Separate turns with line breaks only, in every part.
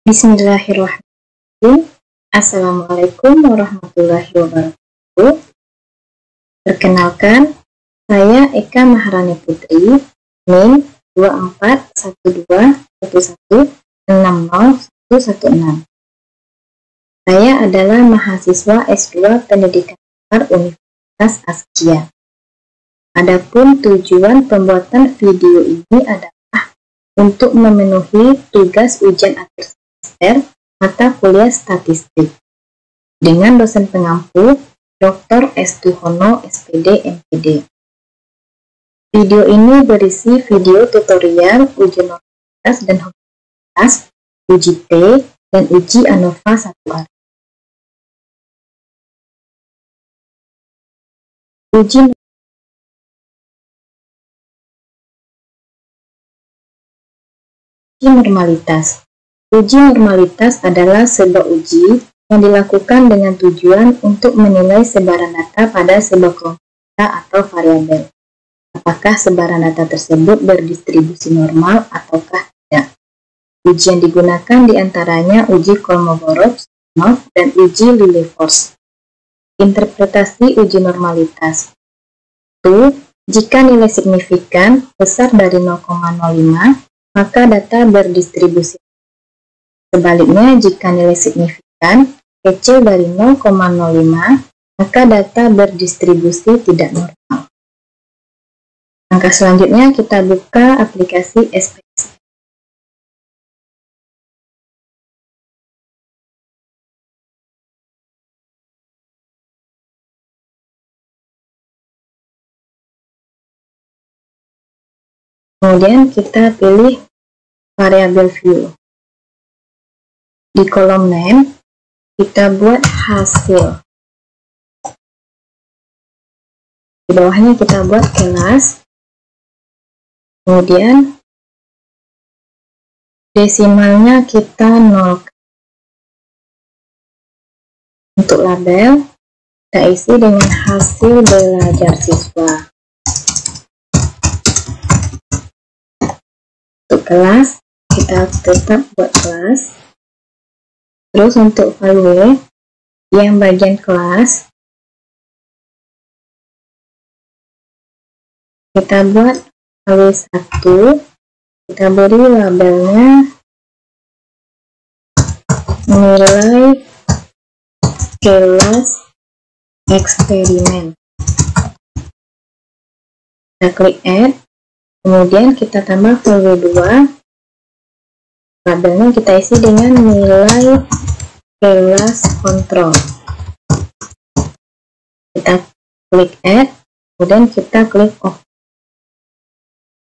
Bismillahirrahmanirrahim. Assalamualaikum warahmatullahi wabarakatuh. Perkenalkan, saya Eka Maharani Putri, NIM 241211600116. Saya adalah mahasiswa S2 Pendidikan Dasar Universitas Askia. Adapun tujuan pembuatan video ini adalah untuk memenuhi tugas ujian akhir semester mata kuliah statistik dengan dosen pengampu Dr. S. Tuhono, SPD, MPD. Video ini berisi video tutorial uji normalitas dan homogenitas, uji T, dan uji ANOVA 1 arah. Uji normalitas. Uji normalitas adalah sebuah uji yang dilakukan dengan tujuan untuk menilai sebaran data pada sebuah kelompok data atau variabel. Apakah sebaran data tersebut berdistribusi normal ataukah tidak. Uji yang digunakan diantaranya uji Kolmogorov-Smirnov dan uji Lilliefors. Interpretasi uji normalitas. Jika nilai signifikan besar dari 0,05, maka data berdistribusi. Sebaliknya, jika nilai signifikan kecil dari 0,05, maka data berdistribusi tidak normal. Langkah selanjutnya kita buka aplikasi SPSS. Kemudian kita pilih variabel view. Di kolom name, kita buat hasil. Di bawahnya kita buat kelas. Kemudian, desimalnya kita 0. Untuk label, kita isi dengan hasil belajar siswa. Untuk kelas, kita tetap buat kelas. Terus untuk file yang bagian kelas, kita buat file 1, kita beri labelnya nilai kelas eksperimen. Kita klik add, kemudian kita tambah file 2. Labelnya kita isi dengan nilai kelas kontrol. Kita klik add, kemudian kita klik OK.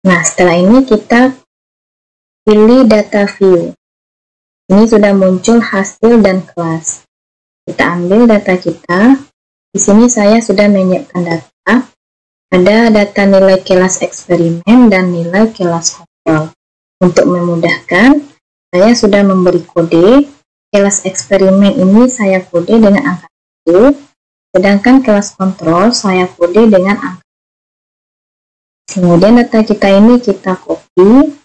Nah, setelah ini kita pilih data view. Ini sudah muncul hasil dan kelas. Kita ambil data kita. Di sini saya sudah menyiapkan data. Ada data nilai kelas eksperimen dan nilai kelas kontrol. Untuk memudahkan, saya sudah memberi kode. Kelas eksperimen ini saya kode dengan angka 1, sedangkan kelas kontrol saya kode dengan angka 1. Kemudian data kita ini kita copy,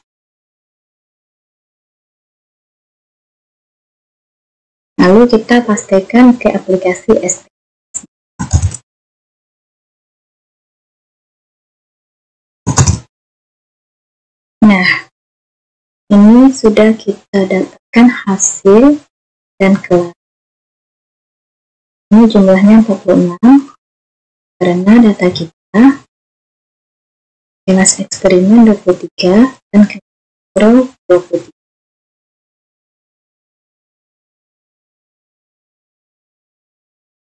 lalu kita pastikan ke aplikasi SPSS. Nah, ini sudah kita dapatkan hasil dan kelas. Ini jumlahnya 46 karena data kita kelas eksperimen 23 dan kelas kontrol 23.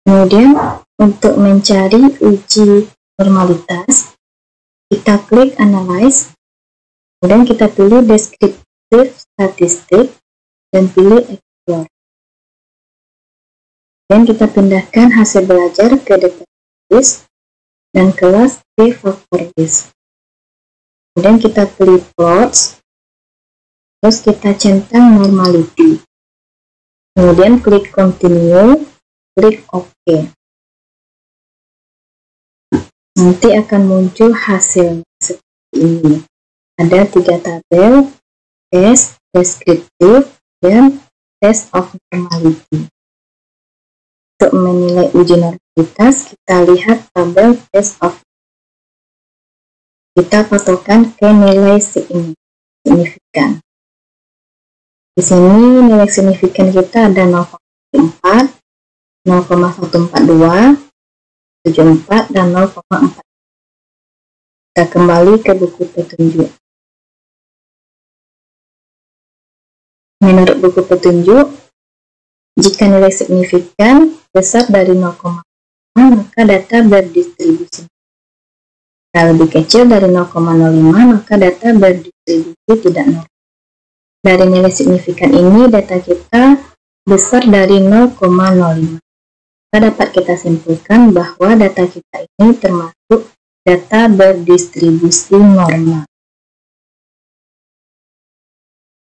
Kemudian untuk mencari uji normalitas, kita klik analyze, kemudian kita pilih descriptive statistik dan pilih explore. Dan kita pindahkan hasil belajar ke database dan kelas T factor list. Kemudian kita pilih plots, terus kita centang normality. Kemudian klik continue, klik OK. Nanti akan muncul hasilnya seperti ini. Ada 3 tabel, test, deskriptif, dan test of normality. Untuk menilai uji normalitas, kita lihat tabel test of. Kita patokan ke nilai signifikan. Di sini nilai signifikan kita ada 0,4, 0,142, 74, dan 0,4. Kita kembali ke buku petunjuk. Menurut buku petunjuk, jika nilai signifikan besar dari 0,5, maka data berdistribusi. Jika lebih kecil dari 0,05, maka data berdistribusi tidak normal. Dari nilai signifikan ini, data kita besar dari 0,05. Maka dapat kita simpulkan bahwa data kita ini termasuk data berdistribusi normal.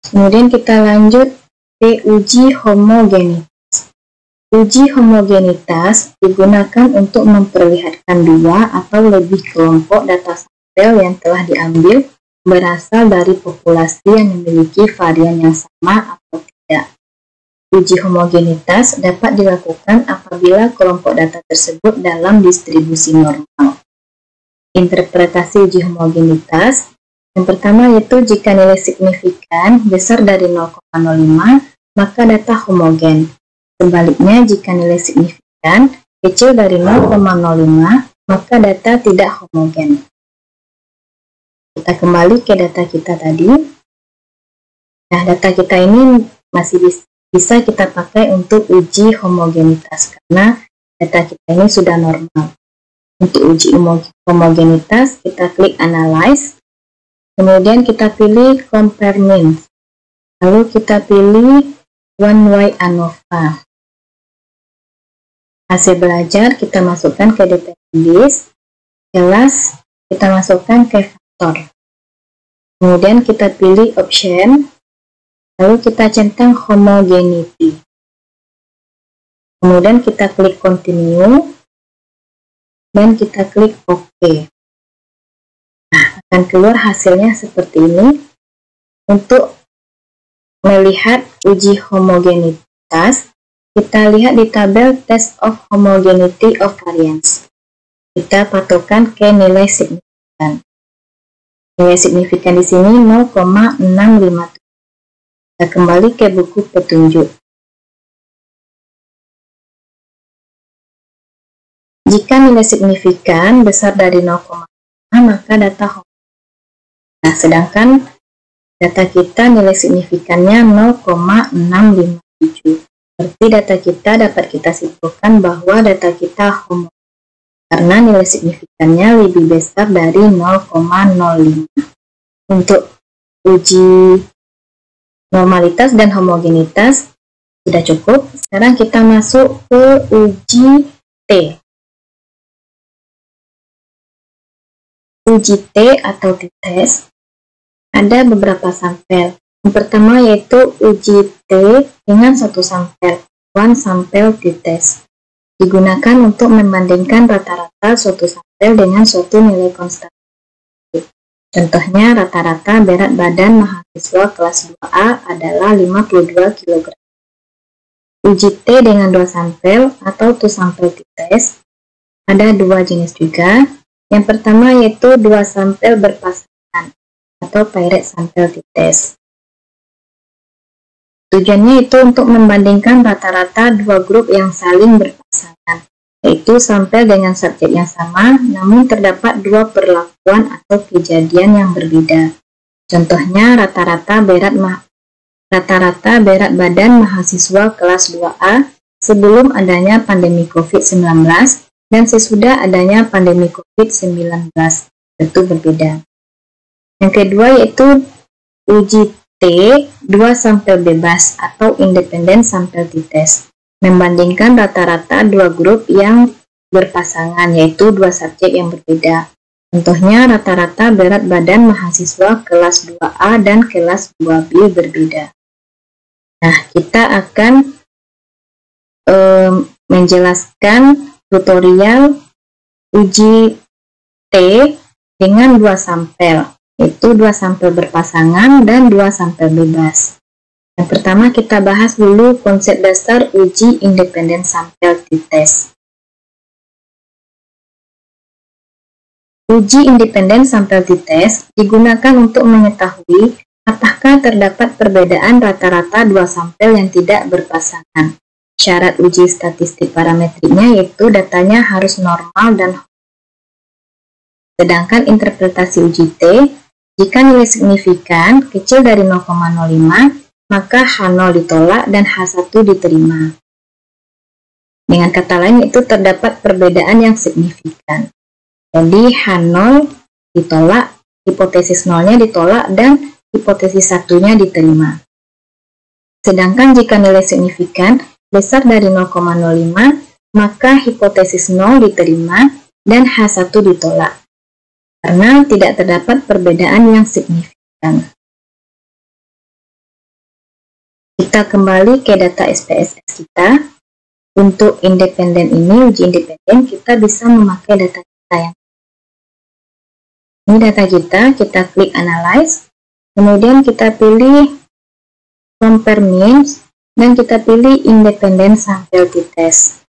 Kemudian kita lanjut ke uji homogenitas. Uji homogenitas digunakan untuk memperlihatkan dua atau lebih kelompok data sampel yang telah diambil berasal dari populasi yang memiliki varian yang sama atau tidak. Uji homogenitas dapat dilakukan apabila kelompok data tersebut dalam distribusi normal. Interpretasi uji homogenitas yang pertama yaitu jika nilai signifikan besar dari 0,05, maka data homogen. Sebaliknya, jika nilai signifikan kecil dari 0,05, maka data tidak homogen. Kita kembali ke data kita tadi. Nah, data kita ini masih bisa kita pakai untuk uji homogenitas karena data kita ini sudah normal. Untuk uji homogenitas, kita klik Analyze. Kemudian kita pilih Compare Means. Lalu kita pilih One-Way ANOVA. Hasil belajar kita masukkan ke detail list. Kelas kita masukkan ke faktor. Kemudian kita pilih Option. Lalu kita centang Homogeneity. Kemudian kita klik Continue. Dan kita klik OK. Nah, akan keluar hasilnya seperti ini. Untuk melihat uji homogenitas, kita lihat di tabel Test of Homogeneity of Variance. Kita patokan ke nilai signifikan. Nilai signifikan di sini 0,657. Kita kembali ke buku petunjuk. Jika nilai signifikan besar dari 0,5, maka data homogen. Nah, sedangkan data kita nilai signifikannya 0,657. Berarti data kita dapat kita simpulkan bahwa data kita homogen karena nilai signifikannya lebih besar dari 0,05. Untuk uji normalitas dan homogenitas sudah cukup. Sekarang kita masuk ke uji T. Uji T atau t-test ada beberapa sampel. Yang pertama yaitu uji T dengan satu sampel, one sample t-test. Digunakan untuk membandingkan rata-rata suatu sampel dengan suatu nilai konstan. Contohnya rata-rata berat badan mahasiswa kelas 2A adalah 52 kg. Uji T dengan dua sampel atau two sample t-test ada dua jenis juga. Yang pertama yaitu dua sampel berpasangan atau paired sample t-test. Tujuannya itu untuk membandingkan rata-rata dua grup yang saling berpasangan, yaitu sampel dengan subjek yang sama, namun terdapat dua perlakuan atau kejadian yang berbeda. Contohnya rata-rata berat badan mahasiswa kelas 2A sebelum adanya pandemi COVID-19 dan sesudah adanya pandemi COVID-19, tentu berbeda. Yang kedua yaitu uji T, dua sampel bebas atau independent sample t-test, membandingkan rata-rata dua grup yang berpasangan, yaitu dua subjek yang berbeda. Contohnya rata-rata berat badan mahasiswa kelas 2A dan kelas 2B berbeda. Nah, kita akan menjelaskan tutorial uji T dengan dua sampel, yaitu dua sampel berpasangan dan dua sampel bebas. Yang pertama kita bahas dulu konsep dasar uji independen sampel t-test. Uji independen sampel t-test digunakan untuk mengetahui apakah terdapat perbedaan rata-rata dua sampel yang tidak berpasangan. Syarat uji statistik parametriknya yaitu datanya harus normal dan sedangkan interpretasi uji T, jika nilai signifikan kecil dari 0,05, maka H0 ditolak dan H1 diterima. Dengan kata lain, itu terdapat perbedaan yang signifikan. Jadi H0 ditolak, hipotesis 0-nya ditolak, dan hipotesis 1-nya diterima. Sedangkan jika nilai signifikan besar dari 0,05, maka hipotesis 0 diterima dan H1 ditolak, karena tidak terdapat perbedaan yang signifikan. Kita kembali ke data SPSS kita. Untuk independen ini, uji independen, kita bisa memakai data kita yang ini data kita klik analyze, kemudian kita pilih compare means, dan kita pilih independen sampel t-test.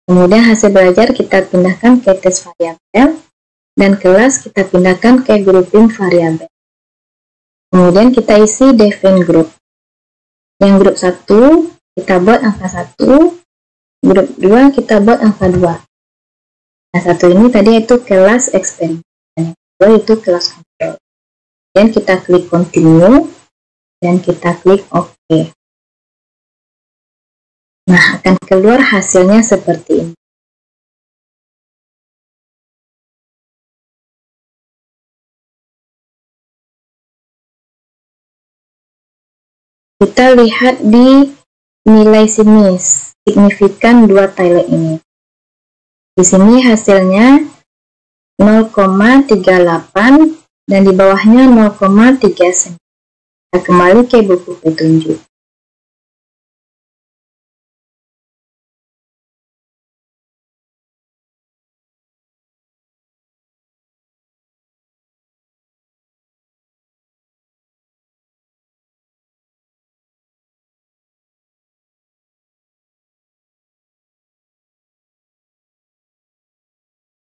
Kemudian hasil belajar kita pindahkan ke tes variabel, dan kelas kita pindahkan ke grouping variabel. Kemudian kita isi define group. Yang grup 1 kita buat angka 1, grup 2 kita buat angka 2. Nah, 1 ini tadi itu kelas eksperimen, dan yang kedua itu kelas kontrol. Dan kita klik continue, dan kita klik OK. Nah, akan keluar hasilnya seperti ini. Kita lihat di nilai sini, signifikan dua tile ini. Di sini hasilnya 0,38 dan di bawahnya 0,39. Kita kembali ke buku petunjuk.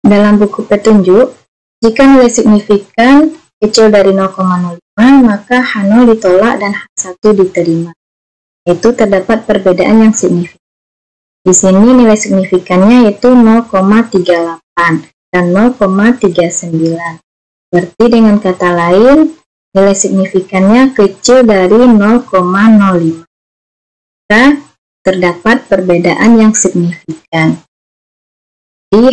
Dalam buku petunjuk, jika nilai signifikan kecil dari 0,05, maka H0 ditolak dan H1 diterima. Itu terdapat perbedaan yang signifikan. Di sini nilai signifikannya yaitu 0,38 dan 0,39. Berarti dengan kata lain, nilai signifikannya kecil dari 0,05. Maka terdapat perbedaan yang signifikan. Di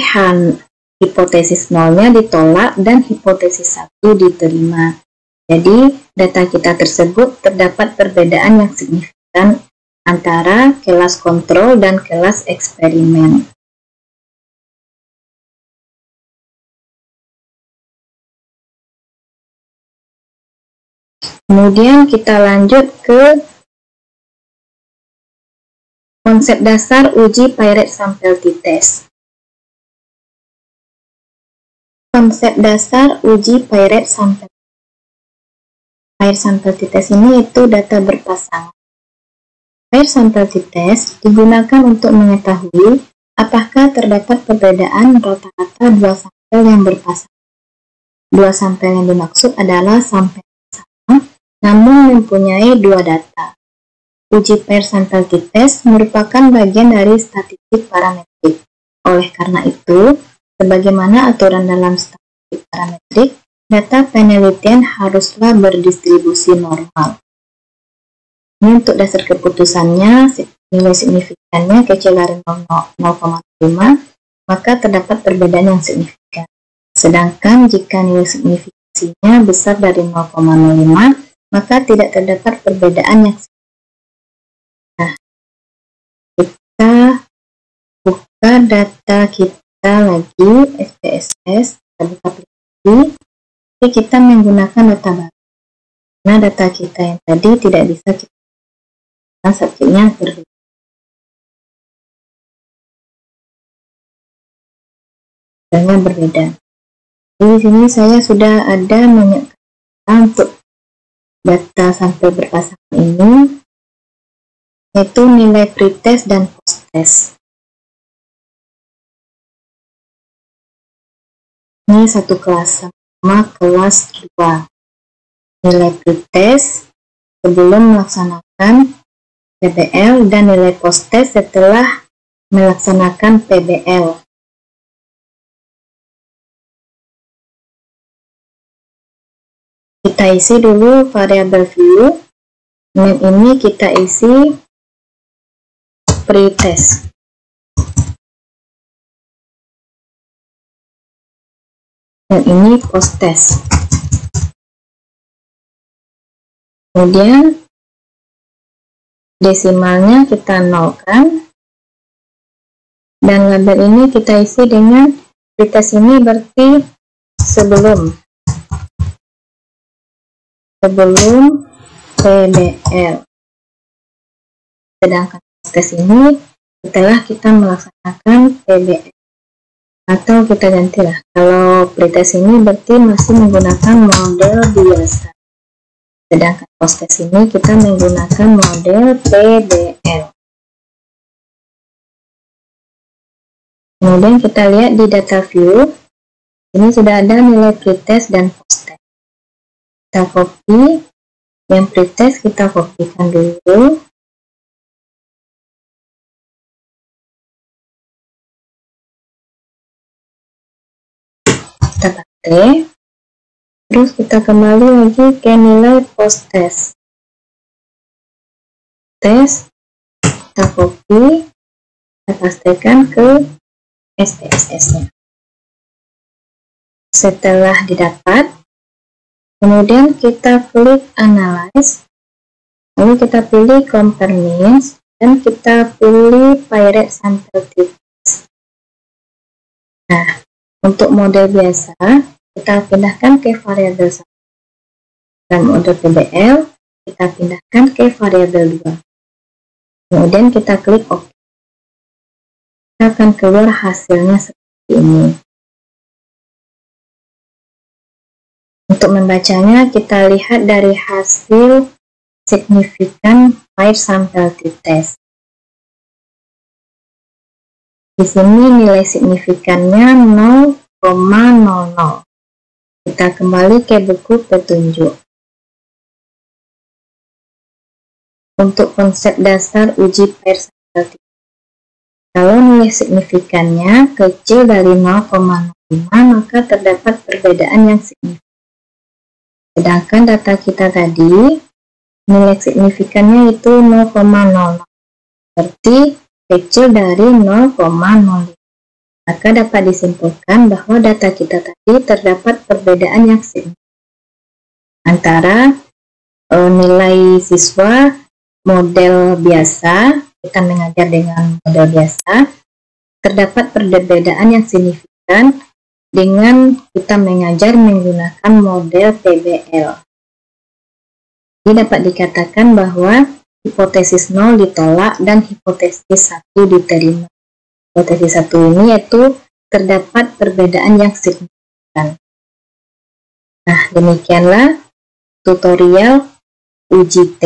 hipotesis 0-nya ditolak dan hipotesis 1 diterima. Jadi, data kita tersebut terdapat perbedaan yang signifikan antara kelas kontrol dan kelas eksperimen. Kemudian kita lanjut ke konsep dasar uji Piret sampel t-test. Konsep dasar uji Piret sampel. Piret sampel t-test ini itu data berpasangan. Piret sampel t-test digunakan untuk mengetahui apakah terdapat perbedaan rata-rata dua sampel yang berpasangan. Dua sampel yang dimaksud adalah sampel sama, namun mempunyai dua data. Uji Piret sampel t-test merupakan bagian dari statistik parametrik. Oleh karena itu, sebagaimana aturan dalam statistik parametrik, data penelitian haruslah berdistribusi normal. Ini untuk dasar keputusannya, nilai signifikannya kecil dari 0,5, maka terdapat perbedaan yang signifikan. Sedangkan jika nilai signifikansinya besar dari 0,05, maka tidak terdapat perbedaan yang signifikan. Nah, kita buka data kita lagi SPSS, kita buka aplikasi, jadi kita menggunakan data baru. Nah, data kita yang tadi tidak bisa kita subjeknya berbeda. Berbeda. Di sini saya sudah ada menyiapkan untuk data sampel berpasangan ini, yaitu nilai pretest dan posttest. Ini satu kelas sama kelas 2. Nilai pretest sebelum melaksanakan PBL dan nilai posttest setelah melaksanakan PBL. Kita isi dulu variabel view. Name ini kita isi pretest. Dan ini posttest. Kemudian desimalnya kita nolkan. Dan label ini kita isi dengan pretest ini berarti sebelum PBL. Sedangkan posttest ini setelah kita melaksanakan PBL. Atau kita gantilah, kalau pretest ini berarti masih menggunakan model biasa, sedangkan posttest ini kita menggunakan model PBL. Kemudian kita lihat di data view, ini sudah ada nilai pretest dan posttest. Kita copy, yang pretest kita kopikan dulu. Kita paste, terus kita kembali lagi ke nilai posttest. Kita copy, kita pastekan ke SPSS-nya. Setelah didapat, kemudian kita klik analyze, lalu kita pilih compare means, dan kita pilih pirate sample test. Nah, untuk model biasa, kita pindahkan ke variabel 1. Dan model PBL, kita pindahkan ke variabel 2. Kemudian kita klik OK. Kita akan keluar hasilnya seperti ini. Untuk membacanya, kita lihat dari hasil signifikan pair sample t-test. Di sini nilai signifikannya 0,00. Kita kembali ke buku petunjuk. Untuk konsep dasar uji pair sample t-test, kalau nilai signifikannya kecil dari 0,05, maka terdapat perbedaan yang signifikan. Sedangkan data kita tadi, nilai signifikannya itu 0,00. Berarti kecil dari 0,05. Maka dapat disimpulkan bahwa data kita tadi terdapat perbedaan yang signifikan antara nilai siswa model biasa, kita mengajar dengan model biasa, terdapat perbedaan yang signifikan dengan kita mengajar menggunakan model PBL. Jadi dapat dikatakan bahwa hipotesis 0 ditolak dan hipotesis 1 diterima. Hipotesis 1 ini yaitu terdapat perbedaan yang signifikan. Nah, demikianlah tutorial uji T.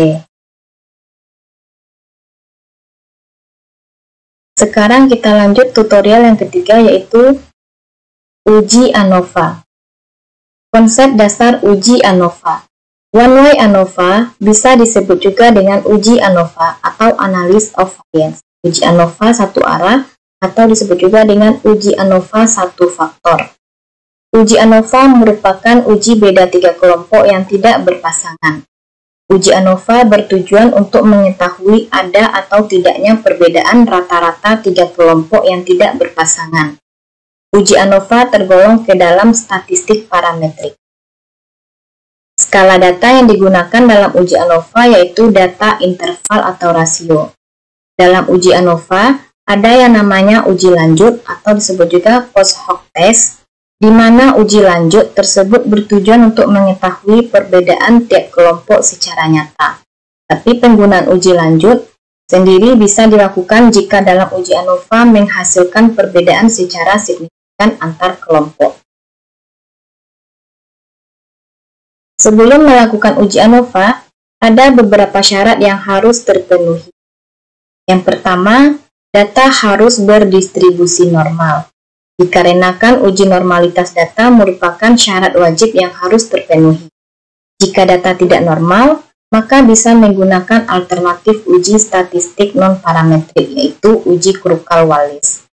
Sekarang kita lanjut tutorial yang ketiga, yaitu uji ANOVA. Konsep dasar uji ANOVA. One-way ANOVA bisa disebut juga dengan uji ANOVA atau analysis of variance. Uji ANOVA satu arah atau disebut juga dengan uji ANOVA satu faktor. Uji ANOVA merupakan uji beda tiga kelompok yang tidak berpasangan. Uji ANOVA bertujuan untuk mengetahui ada atau tidaknya perbedaan rata-rata tiga kelompok yang tidak berpasangan. Uji ANOVA tergolong ke dalam statistik parametrik. Skala data yang digunakan dalam uji ANOVA yaitu data interval atau rasio. Dalam uji ANOVA ada yang namanya uji lanjut atau disebut juga post hoc test, di mana uji lanjut tersebut bertujuan untuk mengetahui perbedaan tiap kelompok secara nyata. Tapi penggunaan uji lanjut sendiri bisa dilakukan jika dalam uji ANOVA menghasilkan perbedaan secara signifikan antar kelompok. Sebelum melakukan uji ANOVA, ada beberapa syarat yang harus terpenuhi. Yang pertama, data harus berdistribusi normal. Dikarenakan uji normalitas data merupakan syarat wajib yang harus terpenuhi. Jika data tidak normal, maka bisa menggunakan alternatif uji statistik non-parametrik, yaitu uji Kruskal-Wallis.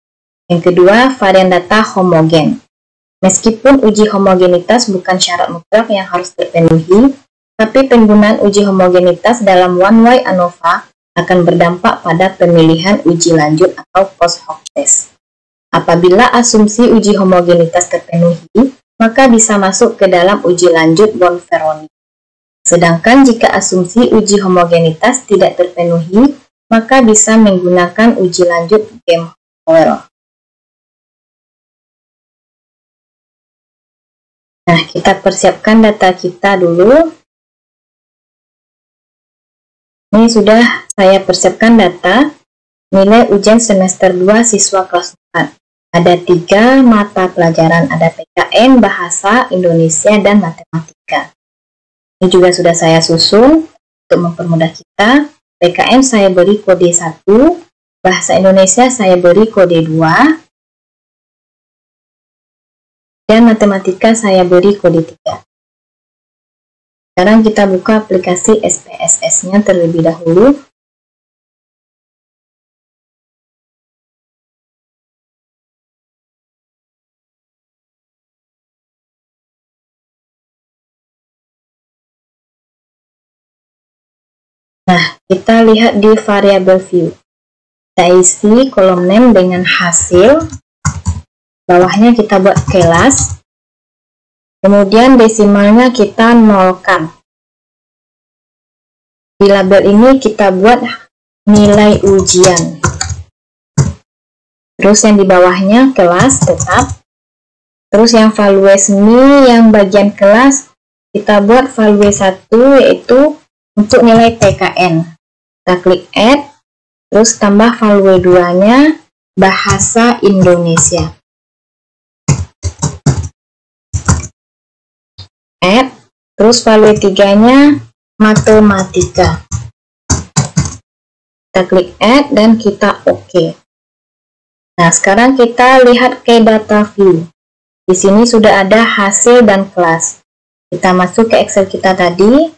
Yang kedua, varian data homogen. Meskipun uji homogenitas bukan syarat mutlak yang harus terpenuhi, tapi penggunaan uji homogenitas dalam one-way ANOVA akan berdampak pada pemilihan uji lanjut atau post hoc test. Apabila asumsi uji homogenitas terpenuhi, maka bisa masuk ke dalam uji lanjut Bonferroni. Sedangkan jika asumsi uji homogenitas tidak terpenuhi, maka bisa menggunakan uji lanjut Gemhowel. Nah, kita persiapkan data kita dulu. Ini sudah saya persiapkan data nilai ujian semester 2 siswa kelas 4. Ada 3 mata pelajaran, ada PKN, Bahasa Indonesia, dan Matematika. Ini juga sudah saya susun untuk mempermudah kita. PKN saya beri kode 1, Bahasa Indonesia saya beri kode 2, dan Matematika saya beri kode 3. Sekarang kita buka aplikasi SPSS-nya terlebih dahulu. Nah, kita lihat di variable view. Kita isi kolom name dengan hasil. Bawahnya kita buat kelas, kemudian desimalnya kita nolkan. Di label ini kita buat nilai ujian. Terus yang di bawahnya kelas tetap. Terus yang value semi yang bagian kelas kita buat value 1, yaitu untuk nilai PKN. Kita klik add, terus tambah value 2-nya Bahasa Indonesia. Add, terus value 3-nya Matematika. Kita klik add dan kita OK. Nah, sekarang kita lihat ke data view. Di sini sudah ada hasil dan kelas. Kita masuk ke Excel kita tadi.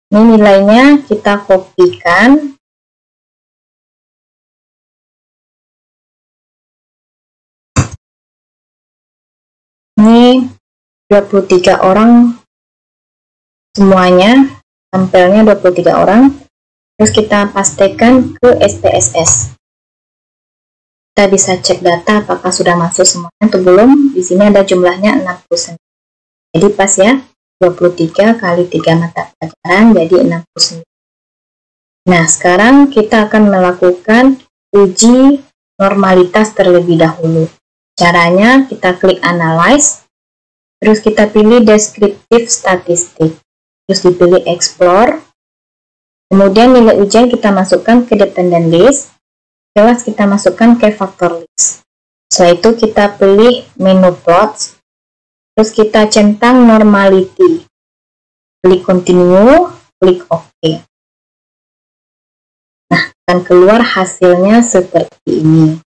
Ini nilainya kita kopikan. Ini 23 orang semuanya, sampelnya 23 orang. Terus kita pastikan ke SPSS. Kita bisa cek data apakah sudah masuk semuanya atau belum. Di sini ada jumlahnya 69. Jadi pas ya, 23 kali 3 mata pelajaran jadi 69. Nah, sekarang kita akan melakukan uji normalitas terlebih dahulu. Caranya kita klik analyze, terus kita pilih descriptive statistik. Terus dipilih explore, kemudian nilai ujian kita masukkan ke dependent list, kelas kita masukkan ke factor list. Setelah itu kita pilih menu plots, terus kita centang normality, klik continue, klik OK. Nah, akan keluar hasilnya seperti ini.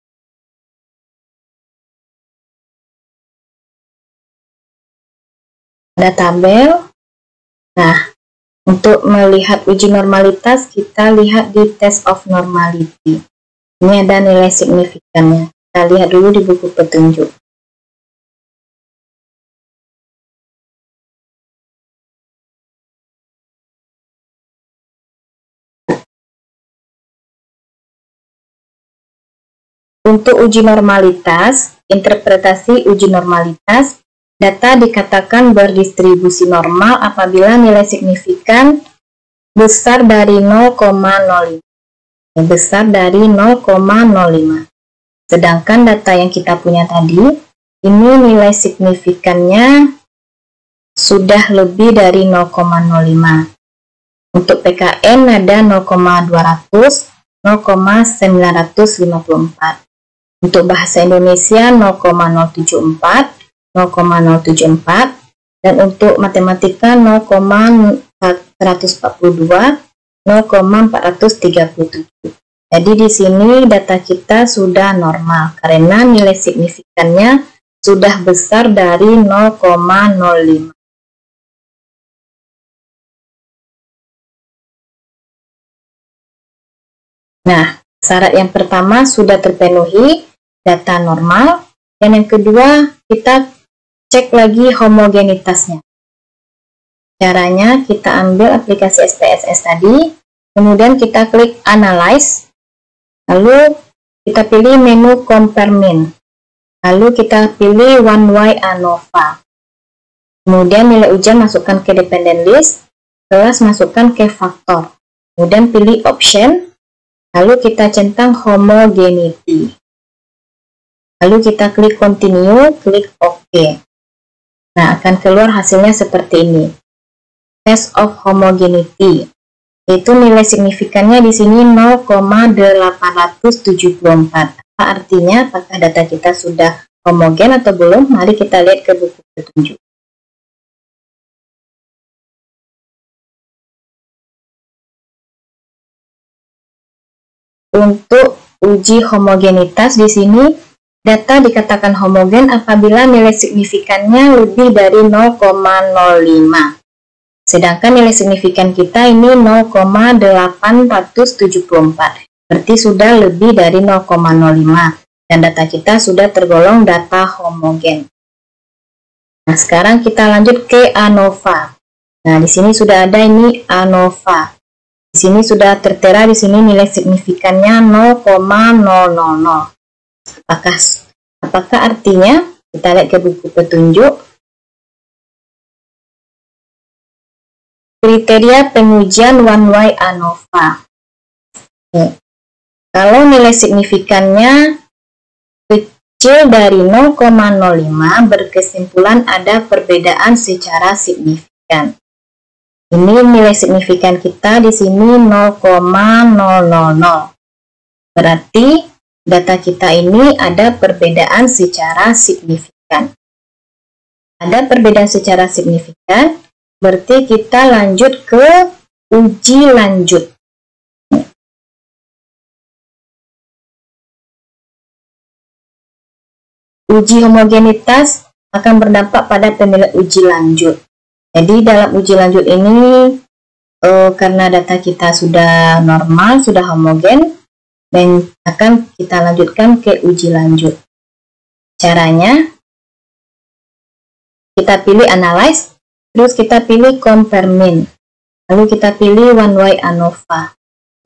Ada tabel. Nah, untuk melihat uji normalitas, kita lihat di test of normality. Ini ada nilai signifikannya. Kita lihat dulu di buku petunjuk. Untuk uji normalitas, interpretasi uji normalitas, data dikatakan berdistribusi normal apabila nilai signifikan besar dari 0,05. Besar dari 0,05. Sedangkan data yang kita punya tadi, ini nilai signifikannya sudah lebih dari 0,05. Untuk PKN ada 0,200, 0,954. Untuk Bahasa Indonesia 0,074, 0,074, Dan untuk matematika 0,142, 0,437. Jadi di sini data kita sudah normal karena nilai signifikannya sudah besar dari 0,05. Nah, syarat yang pertama sudah terpenuhi, data normal. Dan yang kedua, kita cek lagi homogenitasnya. Caranya kita ambil aplikasi SPSS tadi, kemudian kita klik Analyze, lalu kita pilih menu Compare Mean, lalu kita pilih One-Way ANOVA. Kemudian nilai ujian masukkan ke dependent list, kelas masukkan ke faktor. Kemudian pilih Option, lalu kita centang Homogeneity. Lalu kita klik Continue, klik OK. Nah, akan keluar hasilnya seperti ini. Test of Homogeneity. Yaitu nilai signifikannya di sini 0,874. Apa artinya? Apakah data kita sudah homogen atau belum? Mari kita lihat ke buku petunjuk. Untuk uji homogenitas di sini, data dikatakan homogen apabila nilai signifikannya lebih dari 0,05. Sedangkan nilai signifikan kita ini 0,874. Berarti sudah lebih dari 0,05. Dan data kita sudah tergolong data homogen. Nah, sekarang kita lanjut ke ANOVA. Nah, di sini sudah ada ini ANOVA. Di sini sudah tertera di sini nilai signifikannya 0,000. Apakah artinya? Kita lihat ke buku petunjuk. Kriteria pengujian One-Way ANOVA. Kalau nilai signifikannya kecil dari 0,05, berkesimpulan ada perbedaan secara signifikan. Ini nilai signifikan kita di sini 0,000. Berarti data kita ini ada perbedaan secara signifikan. Ada perbedaan secara signifikan, berarti kita lanjut ke uji lanjut. Uji homogenitas akan berdampak pada pemilihan uji lanjut. Jadi dalam uji lanjut ini, karena data kita sudah normal, sudah homogen, dan akan kita lanjutkan ke uji lanjut. Caranya, kita pilih Analyze, terus kita pilih Compare Mean, lalu kita pilih One-Way ANOVA,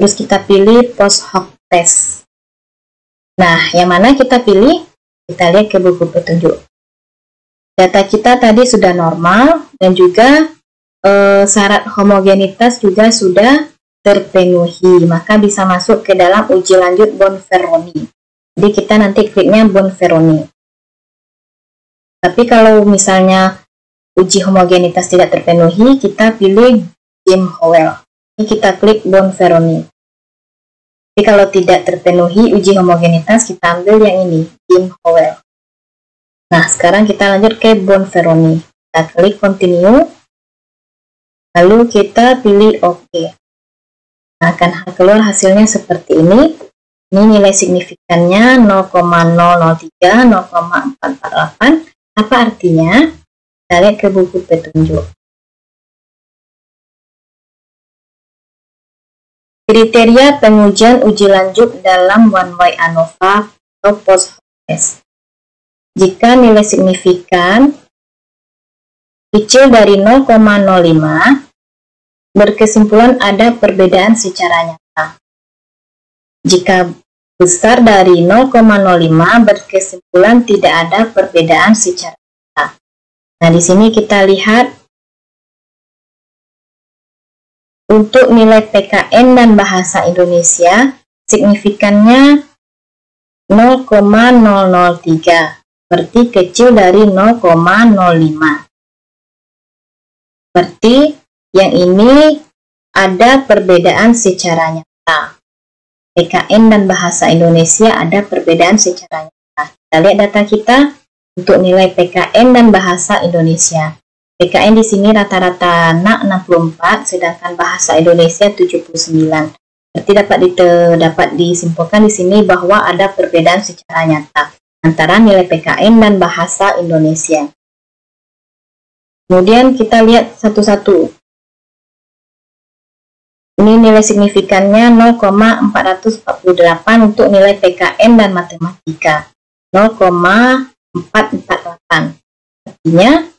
terus kita pilih Post Hoc Test. Nah, yang mana kita pilih? Kita lihat ke buku petunjuk. Data kita tadi sudah normal dan juga syarat homogenitas juga sudah terpenuhi, maka bisa masuk ke dalam uji lanjut Bonferroni. Jadi kita nanti kliknya Bonferroni. Tapi kalau misalnya uji homogenitas tidak terpenuhi, kita pilih Jim-Howell. Ini kita klik Bonferroni. Jadi kalau tidak terpenuhi uji homogenitas, kita ambil yang ini, Jim-Howell. Nah, sekarang kita lanjut ke Bonferroni. Kita klik Continue, lalu kita pilih OK. Nah, akan keluar hasilnya seperti ini. Ini nilai signifikannya 0,003, 0,448. Apa artinya? Kita lihat ke buku petunjuk. Kriteria pengujian uji lanjut dalam One-Way ANOVA atau Post Hoc Test. Jika nilai signifikan kecil dari 0,05, berkesimpulan ada perbedaan secara nyata. Jika besar dari 0,05, berkesimpulan tidak ada perbedaan secara nyata. Nah, di sini kita lihat untuk nilai PKN dan bahasa Indonesia, signifikannya 0,003, berarti kecil dari 0,05. Berarti yang ini ada perbedaan secara nyata. PKN dan bahasa Indonesia ada perbedaan secara nyata. Kita lihat data kita untuk nilai PKN dan bahasa Indonesia. PKN di sini rata-rata anak 64, sedangkan bahasa Indonesia 79. Berarti dapat disimpulkan di sini bahwa ada perbedaan secara nyata antara nilai PKN dan bahasa Indonesia. Kemudian kita lihat satu-satu. Ini nilai signifikannya 0,448 untuk nilai PKN dan matematika. 0,448. Artinya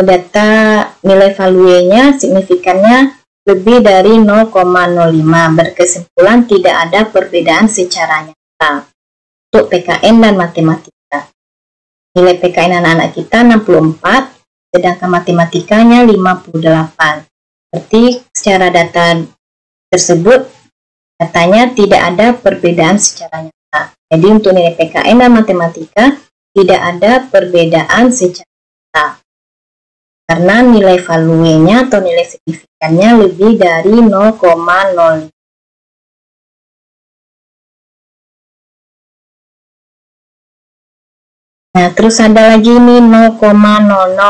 data nilai value-nya signifikannya lebih dari 0,05. Berkesimpulan tidak ada perbedaan secara nyata untuk PKN dan matematika. Nilai PKN anak-anak kita 64, sedangkan matematikanya 58. Berarti secara data tersebut, datanya tidak ada perbedaan secara nyata. Jadi untuk nilai PKN dan matematika tidak ada perbedaan secara nyata. Karena nilai value-nya atau nilai signifikannya lebih dari 0,05. Nah, terus ada lagi nih 0,00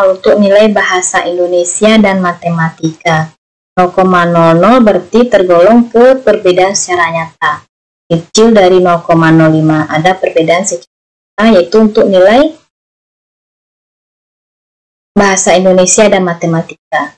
untuk nilai bahasa Indonesia dan matematika. 0,00 berarti tergolong ke perbedaan secara nyata. Kecil dari 0,05. Ada perbedaan secara nyata yaitu untuk nilai bahasa Indonesia dan matematika.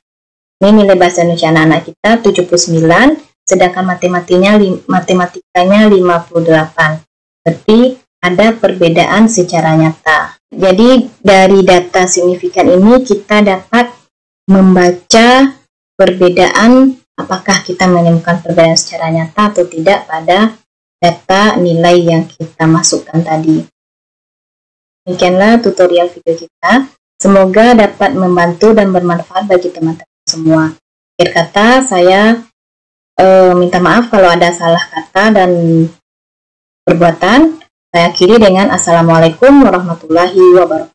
Ini nilai bahasa Indonesia anak-anak kita 79, sedangkan matematikanya 58. Berarti ada perbedaan secara nyata. Jadi dari data signifikan ini kita dapat membaca perbedaan, apakah kita menemukan perbedaan secara nyata atau tidak pada data nilai yang kita masukkan tadi. Demikianlah tutorial video kita. Semoga dapat membantu dan bermanfaat bagi teman-teman semua. Akhir kata, saya minta maaf kalau ada salah kata dan perbuatan. Saya akhiri dengan Assalamualaikum warahmatullahi wabarakatuh.